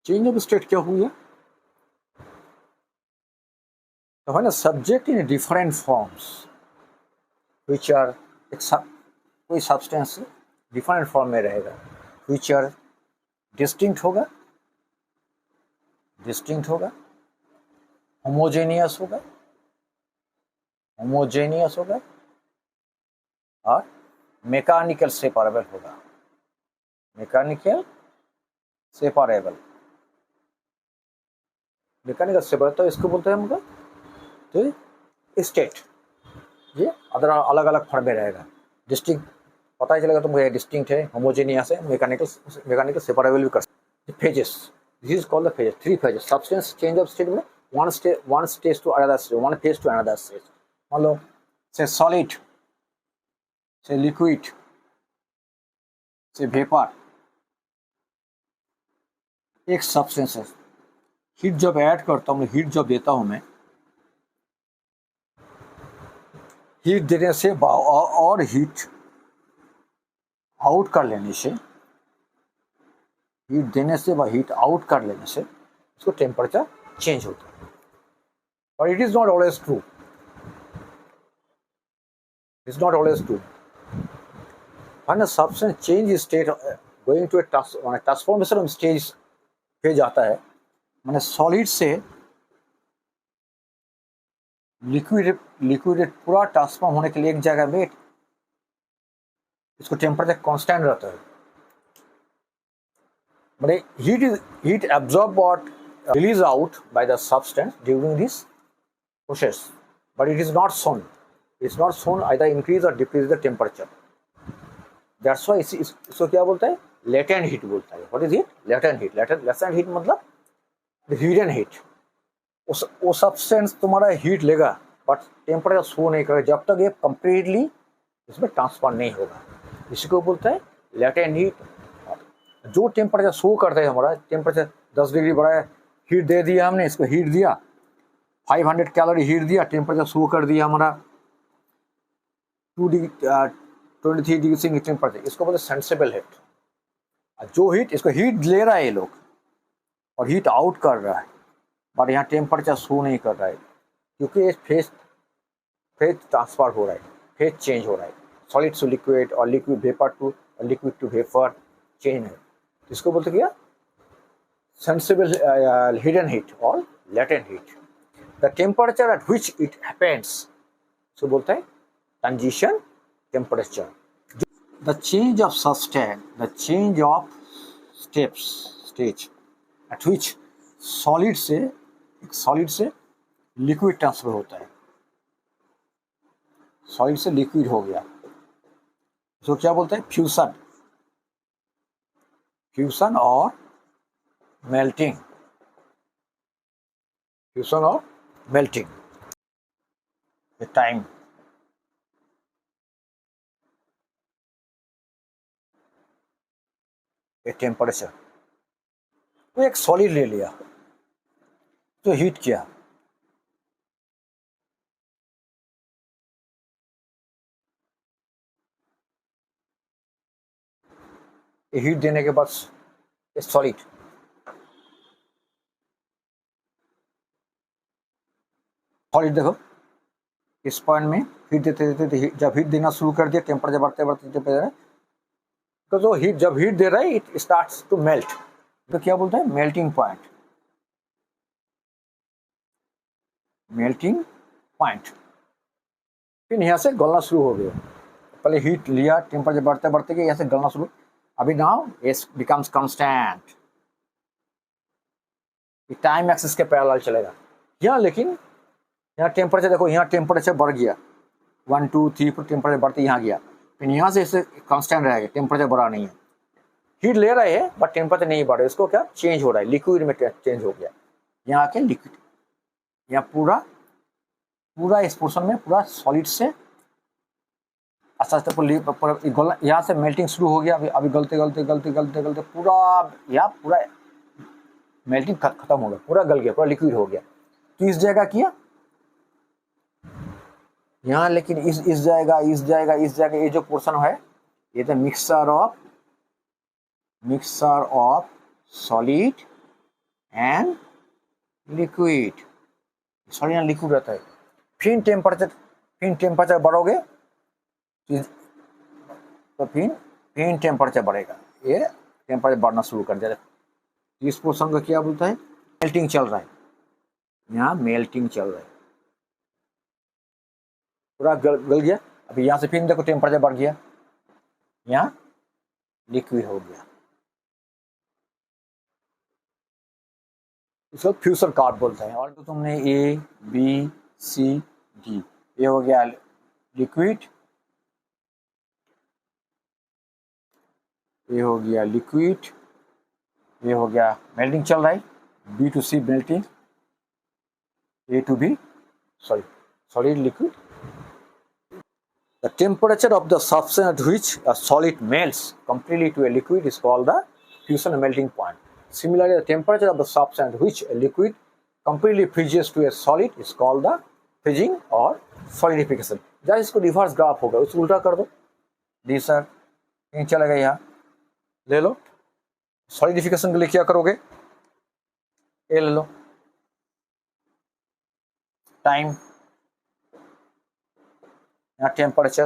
Change of state क्या हुई है? तो है ना, subject in different forms which are, कोई सब्सटेंस डिफरेंट फॉर्म में रहेगा, विच आर डिस्टिंक्ट होगा, डिस्टिंक्ट होगा, होमोजेनियस होगा, होमोजेनियस होगा, और मैकेनिकल सेपरेबल होगा, मैकेनिकल सेपरेबल, मैकेनिकल सेपरेबल। तो इसको बोलते हैं हम लोग तो स्टेट, ये अदर अलग अलग फॉर्म में रहेगा। डिस्टिंक्ट पता ही चलेगा तुमको, ये डिस्टिंक्ट है, होमोजेनियस है, मैकेनिकल सेपरेबल भी कर सकते। Phases, this is called the phases, 3 phases. Substance change of state में one stage to another stage, one phase to another stage. मान लो से सॉलिड, से लिक्विड, से वेपर, एक सब्सटेंस है। हीट जब ऐड करता हूँ, हीट जब देता हूँ मैं, हीट देने से और हीट आउट कर लेने से, हीट देने से व हीट आउट कर लेने से इसको टेम्परेचर चेंज होता है। और it is not always true, it's not always true. when a substance change state going to a transformation stage पे जाता है, मैंने सॉलिड से लिक्विड पूरा ट्रांसफॉर्म होने के लिए एक जगह में इसको टेम्परेचर कांस्टेंट रहता है। बट हीट एब्जॉर्ब और release out by the substance during this process, but it is not shown, it's not shown either increase और decrease the temperature. That's why इसको क्या बोलता है? लेटेंट हीट बोलता है। What is it? Latent heat. Latent heat मतलब hidden heat. वो substance तुम्हारा हीट लेगा बट टेम्परेचर शो नहीं करेगा जब तक ये कंप्लीटली इसमें ट्रांसफर नहीं होगा। इसको बोलता है लेटेंट हीट। जो टेम्परेचर शो करता है, हमारा टेम्परेचर 10 डिग्री बढ़ाया, हीट दे दिया हमने, इसको हीट दिया, 500 कैलोरी हीट दिया, टेम्परेचर शो कर दिया हमारा 23 डिग्री से टेम्परेचर, इसको बोलते सेंसिबल हीट। जो हीट, इसको हीट ले रहा है ये लोग और हीट आउट कर रहा है, बट यहाँ टेम्परेचर शो नहीं कर रहा है क्योंकि फेज ट्रांसफर हो रहा है, फेज चेंज हो रहा है, सॉलिड टू लिक्विड और liquid vapour to liquid to vapour change है। इसको बोलते क्या? सेंसिबल हिडन हीट और latent heat. The temperature at which it happens, इसको बोलते हैं transition temperature. The change of substance, the change of stage at which solid से liquid transfer होता है। सॉलिड से लिक्विड हो गया, इसको क्या बोलते हैं? फ्यूजन। फ्यूजन और मेल्टिंग, फ्यूजन और मेल्टिंग। Time, a temperature. तो एक सॉलिड ले लिया तो हीट किया, हीट देने के बाद सॉलिड देखो इस पॉइंट में हीट देते देते जब हीट देना शुरू कर दिया, टेम्परेचर बढ़ते बढ़ते तो जो हीट जब हीट दे रहा है इट स्टार्ट्स टू मेल्ट, तो क्या बोलते हैं? Melting point. Melting point. फिर यहाँ से गलना शुरू हो गया। पहले हीट लिया, टेम्परेचर बढ़ते बढ़ते गया, यहाँ से गलना शुरू। अभी now it becomes constant, time axis के पैरेलल चलेगा यहाँ। लेकिन यहाँ टेम्परेचर देखो, यहाँ टेम्परेचर बढ़ गया, 1 2 3 पर टेम्परेचर बढ़ते यहाँ गया, फिर यहाँ से इसे कांस्टेंट रहेगा, टेम्परेचर बढ़ा नहीं है। हीट ले रहे हैं बट टेम्परेचर नहीं बढ़ रहा है, इसको क्या चेंज हो रहा है? लिक्विड में चेंज हो गया। यहाँ आके लिक्विड, यहाँ पूरा इस पोर्शन में पूरा सॉलिड से अच्छा यहाँ से मेल्टिंग शुरू हो गया। अभी गलते पूरा यहाँ पूरा मेल्टिंग खत्म हो गया, पूरा गल गया, पूरा लिक्विड हो गया। तो इस जगह किया यहाँ, लेकिन इस जगह ये जो पोर्शन है ये तो mixture of solid and liquid, solid and liquid रहता है। फिर टेम्परेचर बढ़ोगे तो फिर टेम्परेचर बढ़ेगा, ये टेम्परेचर बढ़ना शुरू कर देगा। इस पोर्शन का क्या बोलता है, मेल्टिंग चल रहा है, यहाँ मेल्टिंग चल रहा है, पूरा गल गया। अभी यहाँ से फिर देखो टेम्परेचर बढ़ गया, यहाँ लिक्विड हो गया, इसको फ्यूजन कार्ड बोलते हैं। और तो तुमने ए बी सी डी, ये हो गया लिक्विड, ये हो गया लिक्विड, ये हो गया मेल्टिंग चल रहा है, B to C melting, A to B solid liquid. The temperature of the substance at which a solid melts completely to a liquid is called the fusion and melting point. Similarly, the temperature of the substance at which a liquid completely freezes to a solid is called the freezing or solidification. जब इसको reverse graph होगा उसको उल्टा कर दो, D sir कहीं चलेगा, यहाँ ले लो। सॉलिडिफिकेशन के लिए क्या करोगे, ए ले लो, टाइम, यहाँ टेम्परेचर,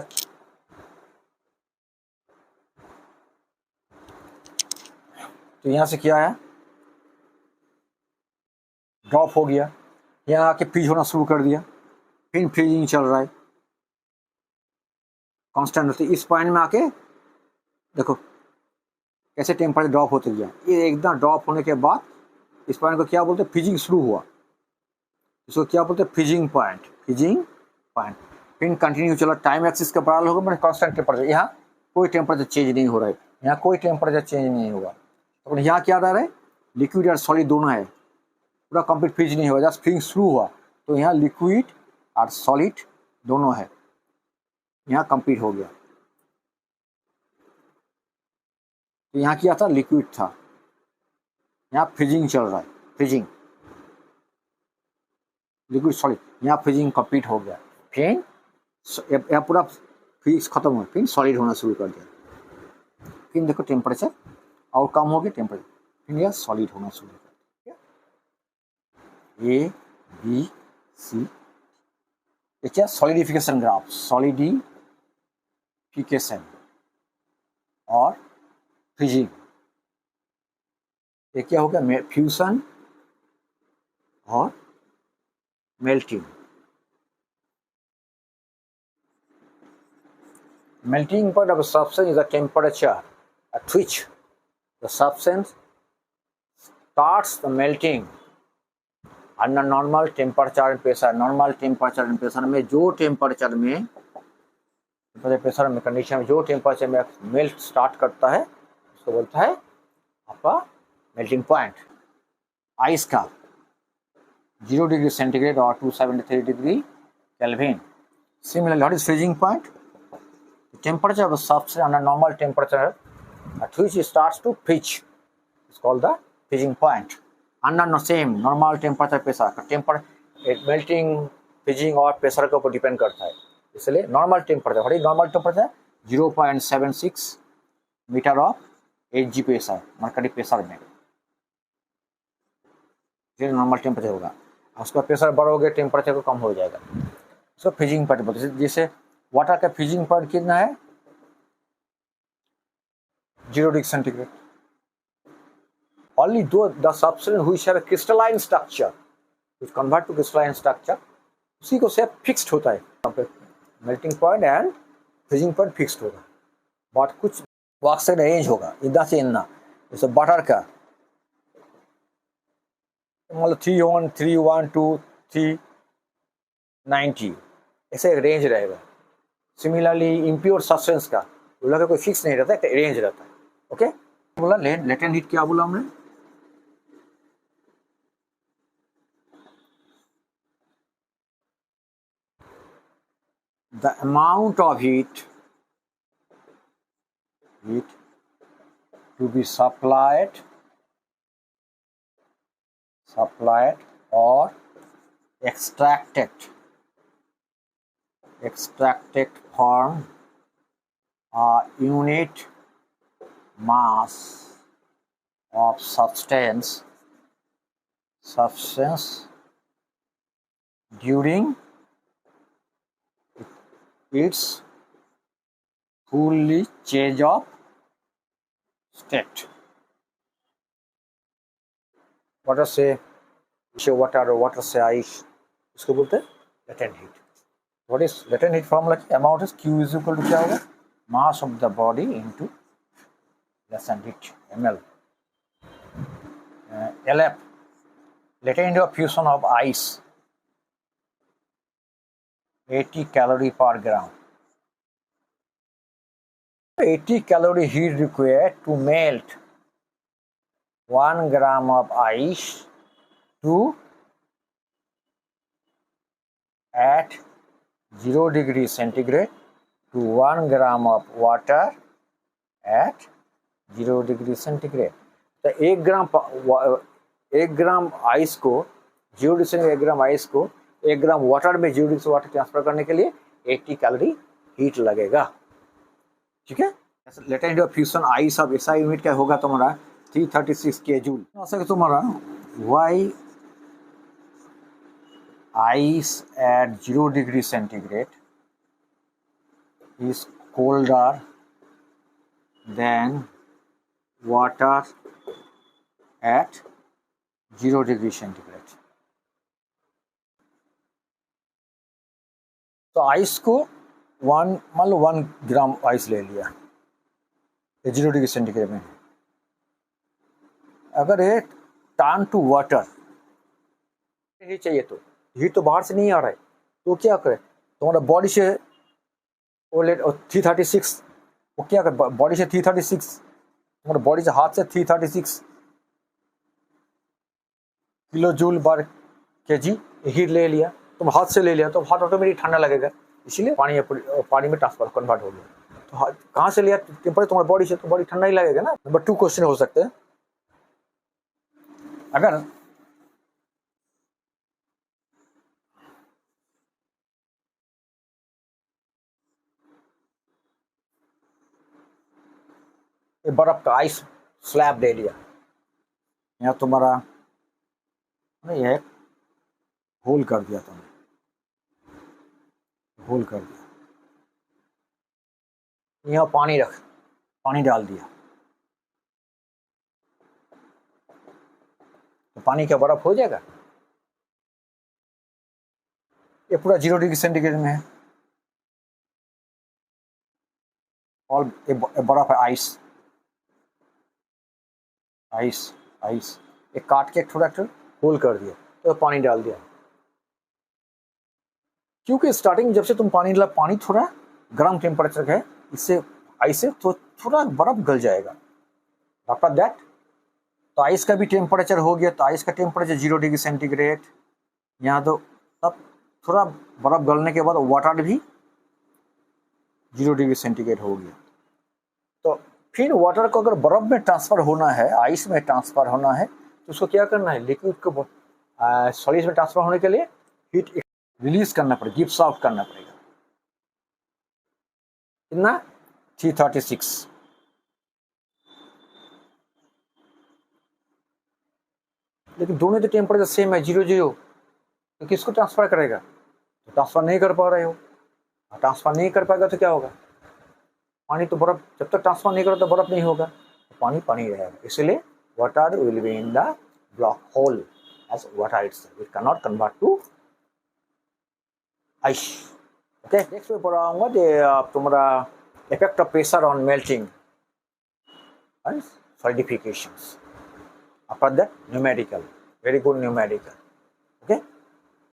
तो यहाँ से क्या है, ड्रॉप हो गया, यहाँ आके फ्रीज होना शुरू कर दिया, फिर फ्रीजिंग चल रहा है कांस्टेंट होती। इस पॉइंट में आके देखो कैसे टेम्परेचर ड्रॉप होते गया, ये एकदम ड्रॉप होने के बाद इस पॉइंट को क्या बोलते हैं, फ्रीजिंग शुरू हुआ, इसको क्या बोलते हैं, फ्रीजिंग पॉइंट, फ्रीजिंग पॉइंट। फिर कंटिन्यू चला, टाइम एक्सिस का बराबर होगा मतलब कांस्टेंट टेम्परेचर, यहाँ कोई टेम्परेचर चेंज नहीं हो रहा है, यहाँ कोई टेम्परेचर चेंज नहीं होगा। तो यहाँ क्या रह रहा है, लिक्विड और सॉलिड दोनों है, पूरा कंप्लीट फ्रीज नहीं हुआ, जस्ट फ्रीजिंग शुरू हुआ, तो यहाँ लिक्विड और सॉलिड दोनों है, यहाँ कंप्लीट हो गया। तो यहाँ क्या था, लिक्विड था, यहाँ फ्रीजिंग चल रहा है, फ्रीजिंग लिक्विड सॉलिड, यहाँ फ्रीजिंग कंप्लीट हो गया, फिर यहाँ पूरा फ्रीज खत्म हुआ, फिर सॉलिड होना शुरू कर दिया, फिर देखो टेम्परेचर और कम हो गया, टेम्परेचर फिर यह सॉलिड होना शुरू कर दिया। ए बी सी, ये क्या, सॉलिडिफिकेशन ग्राफ, सॉलिडिफिकेशन और फ्रीजिंग, ये क्या हो गया, फ्यूजन और melting. Melting point of a substance is the temperature at which the substance starts the melting under normal temperature and pressure. Normal temperature and pressure में जो टेम्परेचर में, pressure में, कंडीशन में जो टेम्परेचर में मेल्ट स्टार्ट करता है उसको बोलता है आपका मेल्टिंग पॉइंट। आइस का 0 डिग्री सेंटीग्रेड और 273 degree kelvin. Similarly, what is freezing point? The temperature of the substance under normal temperature at which it starts to freeze is called the freezing point. Under the same normal temperature pressure, melting, freezing और pressure के ऊपर depend करता है, इसलिए normal temperature, what is normal temperature, 0.76 metre of Hg pressure, mercury pressure में ये normal temperature होगा। उसका प्रेशर बढ़ोगे टेम्परेचर को कम हो जाएगा, उसको फ्रीजिंग पॉइंट बोलते हैं। जैसे वाटर का फ्रीजिंग पॉइंट कितना है, 0 degree centigrade. Only though the substance which have a crystalline structure, which convert to crystalline structure, उसी को से फिक्स्ड होता है, melting point and freezing point fixed होगा, बट कुछ वाक से रेंज होगा, इतना से इतना। जैसे बटर का मतलब 31312 390 ऐसे रेंज रहेगा। सिमिलरली इम्प्योर सब्सटेंस का बोला कोई फिक्स नहीं रहता, एक रेंज रहता है। ओके, बोला लेटेंट हीट क्या बोला हमने, the amount of heat to be supplied or extracted from a unit mass of substance substance during its fully change of state. Water से वाटर से आइस, इसको बोलते हैं latent heat. What is latent heat formula? Amount is Q is equal to क्या होगा? Mass of the body into latent heat ml. LF, latent of fusion of ice, 80 calorie per gram. 80 calorie heat required to melt 1 gram of ice to at 0 degree centigrade to 1 gram of water at 0 degree centigrade. तो 1 gram ice को 0 degree से 1 gram ice को 1 gram water में 0 degree से water transfer करने के लिए 80 calorie heat लगेगा. ठीक है. Latent of fusion ice of ऐसा यूनिट क्या होगा तुम्हारा 336 के जूल. तुम्हारा why ice at 0 degree centigrade is colder than water at 0 degree centigrade. तो आइस को मान लो 1 ग्राम आइस ले लिया 0 डिग्री सेंटीग्रेड में. अगर ये टर्न टू वाटर ही चाहिए तो हीट तो बाहर से नहीं आ रहा है, तो क्या करे तुम्हारा बॉडी से वो 336 वो क्या कर बॉडी से 336 तुम्हारे बॉडी से हाथ से 336 किलो जूल पर केजी हीट ले लिया, तुम हाथ से ले लिया तो हाथ ऑटोमेटिक ठंडा लगेगा, इसीलिए पानी में ट्रांसफर कन्वर्ट हो गया. तो कहाँ से लिया टेम्परेचर तुम्हारी बॉडी से, तो बॉडी ठंडा ही लगेगा ना. नंबर 2 क्वेश्चन हो सकते हैं. अगर बर्फ का आइस स्लैब ले लिया, यहाँ तुम्हारा ये होल कर दिया, तुमने होल कर दिया, यहाँ पानी डाल दिया, तो पानी क्या बर्फ हो जाएगा? ये पूरा 0 डिग्री सेंटीग्रेड में है और ये बर्फ है आइस आइस आइस. एक काट के थोड़ा होल कर दिया तो पानी डाल दिया, क्योंकि स्टार्टिंग जब से तुम पानी डाला पानी थोड़ा गर्म टेम्परेचर है, इससे आइस से तो थोड़ा बर्फ गल जाएगा. आफ्टर दैट तो आइस का भी टेम्परेचर हो गया, तो आइस का टेम्परेचर 0 डिग्री सेंटीग्रेड, यहाँ तो तब थोड़ा बर्फ गलने के बाद वाटर भी 0 डिग्री सेंटीग्रेड हो गया. तो फिर वाटर को अगर बर्फ में ट्रांसफर होना है, आइस में ट्रांसफर होना है, तो उसको क्या करना है, लिक्विड को सॉलिड में ट्रांसफर होने के लिए हीट रिलीज करना पड़ेगा, गिव्स आउट करना पड़ेगा. कितना 336. लेकिन दोनों तो टेम्परेचर सेम है 0 तो किसको ट्रांसफर करेगा? तो ट्रांसफर नहीं कर पा रहे हो, ट्रांसफर नहीं कर पाएगा तो क्या होगा? पानी तो बर्फ जब तक ट्रांसफर नहीं करो तो बर्फ नहीं होगा, तो पानी रहेगा. इसलिए water will be in the block hole as water itself, it can not convert to ice. Okay, next में पढ़ाऊंगा तुम्हारा effect of pressure on melting and solidifications. After that numerical, very good numerical.